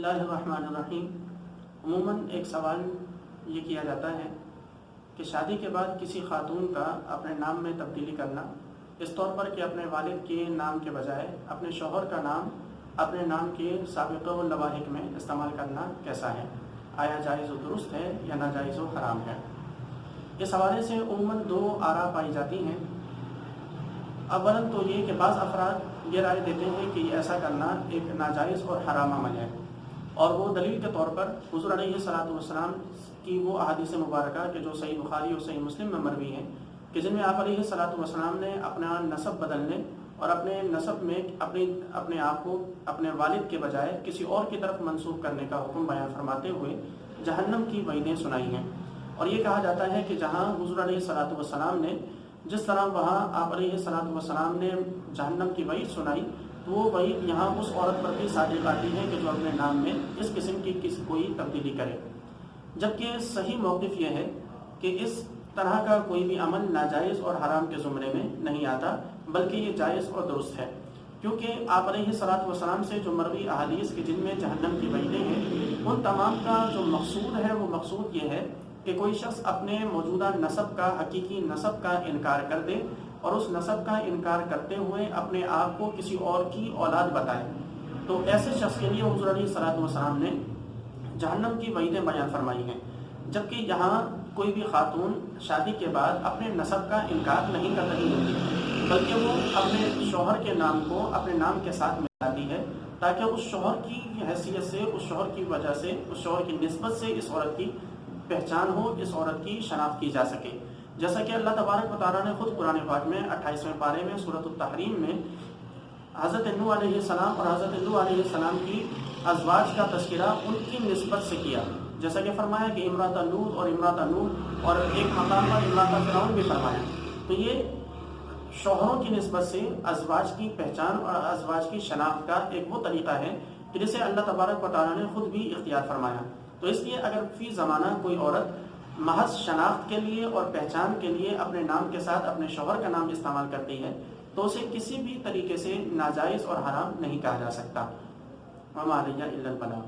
اللہ الرحمن الرحیم۔ عموماً ایک سوال یہ کیا جاتا ہے کہ شادی کے بعد کسی خاتون کا اپنے نام میں تبدیلی کرنا، اس طور پر کہ اپنے والد کے نام کے بجائے اپنے شوہر کا نام اپنے نام کے سابقہ و لواحق میں استعمال کرنا کیسا ہے؟ آیا جائز و درست ہے یا ناجائز و حرام ہے؟ اس حوالے سے عموماً دو آراء پائی جاتی ہیں۔ اولاً تو یہ کہ بعض افراد یہ رائے دیتے ہیں کہ ایسا کرنا ایک ناجائز اور حرام عمل ہے، اور وہ دلیل کے طور پر حضور علیہ الصلوۃ والسلام کی وہ احادیث مبارکہ کہ جو صحیح بخاری اور صحیح مسلم میں مروی ہیں، کہ جن میں آپ علیہ الصلوۃ والسلام نے اپنا نسب بدلنے اور اپنے نسب میں اپنے آپ کو اپنے والد کے بجائے کسی اور کی طرف منسوب کرنے کا حکم بیان فرماتے ہوئے جہنم کی وعیدیں سنائی ہیں۔ اور یہ کہا جاتا ہے کہ جہاں حضور علیہ الصلوۃ والسلام نے جس طرح وہاں آپ علیہ الصلوۃ والسلام نے جہنم کی وعید سنائی، تو وہ وعید یہاں اس عورت پر بھی صادق آتی ہے کہ جو اپنے نام میں اس قسم کی کوئی تبدیلی کرے، جبکہ صحیح موقف یہ ہے کہ اس طرح کا کوئی بھی عمل ناجائز اور حرام کے زمرے میں نہیں آتا، بلکہ یہ جائز اور درست ہے، کیونکہ آپ علیہ الصلوۃ والسلام سے جو مروی احادیث کے جن میں جہنم کی وعیدیں ہیں، ان تمام کا جو مقصود ہے وہ مقصود یہ ہے کہ کوئی شخص اپنے موجودہ نسب کا، حقیقی نسب کا انکار کر دے اور اس نسب کا انکار کرتے ہوئے اپنے آپ کو کسی اور کی اولاد بتائے، تو ایسے شخص کے لیے حضور علیہ الصلوۃ والسلام نے جہنم کی وعیدیں بیان فرمائی ہیں۔ جبکہ یہاں کوئی بھی خاتون شادی کے بعد اپنے نسب کا انکار نہیں کر رہی ہوتی، بلکہ وہ اپنے شوہر کے نام کو اپنے نام کے ساتھ ملاتی ہے، تاکہ اس شوہر کی حیثیت سے، اس شوہر کی وجہ سے، اس شوہر کی نسبت سے اس عورت کی پہچان ہو، اس عورت کی شناخت کی جا سکے۔ جیسا کہ اللہ تبارک و تعالیٰ نے خود قرآن پاک میں 28ویں پارے میں سورۃ التحریم میں حضرت نوح علیہ السلام اور حضرت لوط علیہ السلام کی ازواج کا تذکرہ ان کی نسبت سے کیا، جیسا کہ فرمایا کہ امرأۃ لوط اور امرأۃ نوح، اور ایک مقام پر امرأۃ فرعون بھی فرمایا۔ تو یہ شوہروں کی نسبت سے ازواج کی پہچان اور ازواج کی شناخت کا ایک وہ طریقہ ہے کہ جسے اللہ تبارک و تعالیٰ نے خود بھی اختیار فرمایا۔ تو اس لیے اگر فی زمانہ کوئی عورت محض شناخت کے لیے اور پہچان کے لیے اپنے نام کے ساتھ اپنے شوہر کا نام استعمال کرتی ہے، تو اسے کسی بھی طریقے سے ناجائز اور حرام نہیں کہا جا سکتا۔ وما علیہ الا البلاغ۔